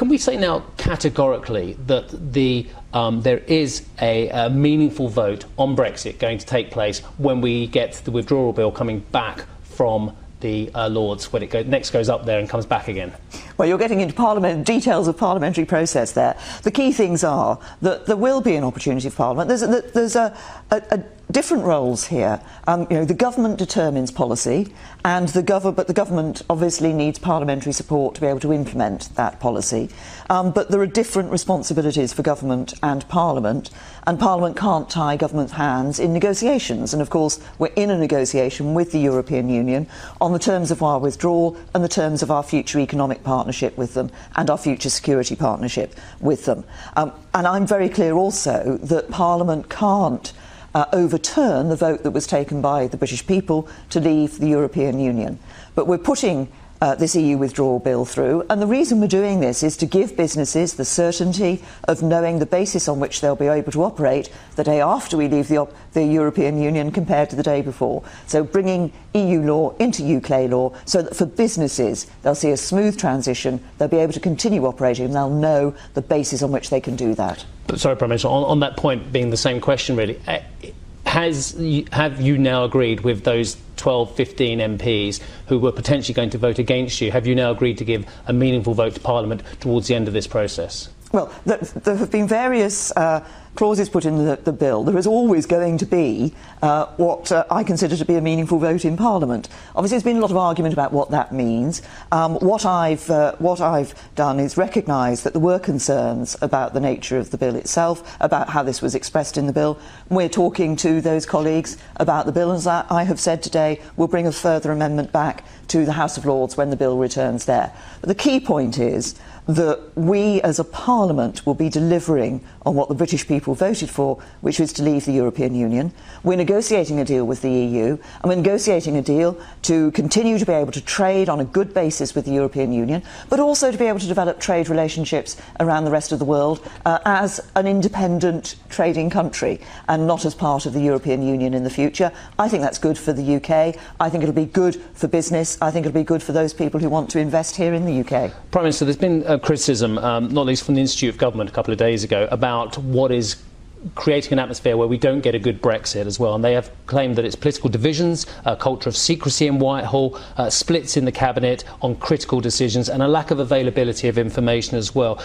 Can we say now categorically that there is a meaningful vote on Brexit going to take place when we get the withdrawal bill coming back from the Lords, when it next goes up there and comes back again? Well, you're getting into details of parliamentary process there. The key things are that there will be an opportunity for Parliament. There's different roles here. The government determines policy, and the government obviously needs parliamentary support to be able to implement that policy. But there are different responsibilities for government and Parliament can't tie government's hands in negotiations. And of course, we're in a negotiation with the European Union on the terms of our withdrawal and the terms of our future economic partnership with them and our future security partnership with them. And I'm very clear also that Parliament can't overturn the vote that was taken by the British people to leave the European Union. But we're putting this EU withdrawal bill through, and the reason we're doing this is to give businesses the certainty of knowing the basis on which they'll be able to operate the day after we leave the European Union compared to the day before. So bringing EU law into UK law so that for businesses they'll see a smooth transition, they'll be able to continue operating, and they'll know the basis on which they can do that. But sorry, Prime Minister, on that point being the same question really, have you now agreed with those 12, 15 MPs who were potentially going to vote against you? Have you now agreed to give a meaningful vote to Parliament towards the end of this process? Well, there have been various clauses put in the bill. There is always going to be what I consider to be a meaningful vote in Parliament. Obviously, there's been a lot of argument about what that means. What I've done is recognise that there were concerns about the nature of the bill itself, about how this was expressed in the bill. We're talking to those colleagues about the bill, and as I have said today, we'll bring a further amendment back to the House of Lords when the bill returns there. But the key point is that we as a Parliament will be delivering on what the British people voted for, which was to leave the European Union. We're negotiating a deal with the EU, and we're negotiating a deal to continue to be able to trade on a good basis with the European Union, but also to be able to develop trade relationships around the rest of the world as an independent trading country and not as part of the European Union in the future. I think that's good for the UK. I think it'll be good for business. I think it'll be good for those people who want to invest here in the UK. Prime Minister, there's been criticism, not least from the Institute of Government a couple of days ago, about what is creating an atmosphere where we don't get a good Brexit as well. And they have claimed that it's political divisions, a culture of secrecy in Whitehall, splits in the cabinet on critical decisions, and a lack of availability of information as well.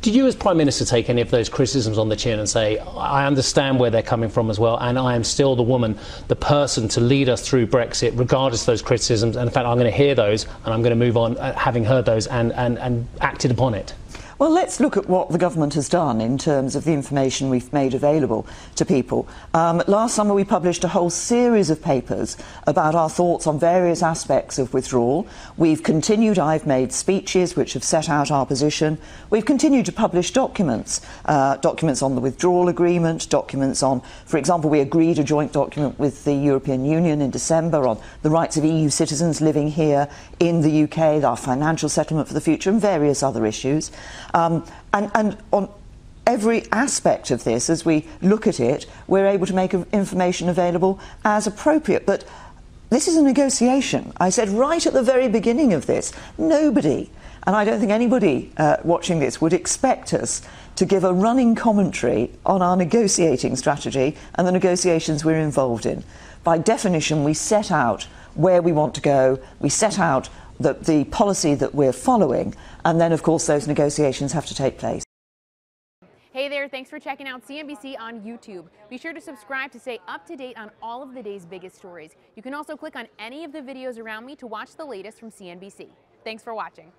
Did you as Prime Minister take any of those criticisms on the chin and say, I understand where they're coming from as well, and I am still the woman, the person to lead us through Brexit regardless of those criticisms, and in fact I'm going to hear those and I'm going to move on having heard those and acted upon it? Well, let's look at what the government has done in terms of the information we've made available to people. Last summer we published a whole series of papers about our thoughts on various aspects of withdrawal. We've continued, I've made speeches which have set out our position. We've continued to publish documents, documents on the withdrawal agreement, documents on, for example, we agreed a joint document with the European Union in December on the rights of EU citizens living here in the UK, our financial settlement for the future, and various other issues. And on every aspect of this, as we look at it, we're able to make information available as appropriate. But this is a negotiation. I said right at the very beginning of this, nobody, and I don't think anybody watching this would expect us to give a running commentary on our negotiating strategy and the negotiations we're involved in. By definition, we set out where we want to go, we set out the policy that we're following, and then of course those negotiations have to take place. Hey there, thanks for checking out CNBC on YouTube. Be sure to subscribe to stay up to date on all of the day's biggest stories. You can also click on any of the videos around me to watch the latest from CNBC. Thanks for watching.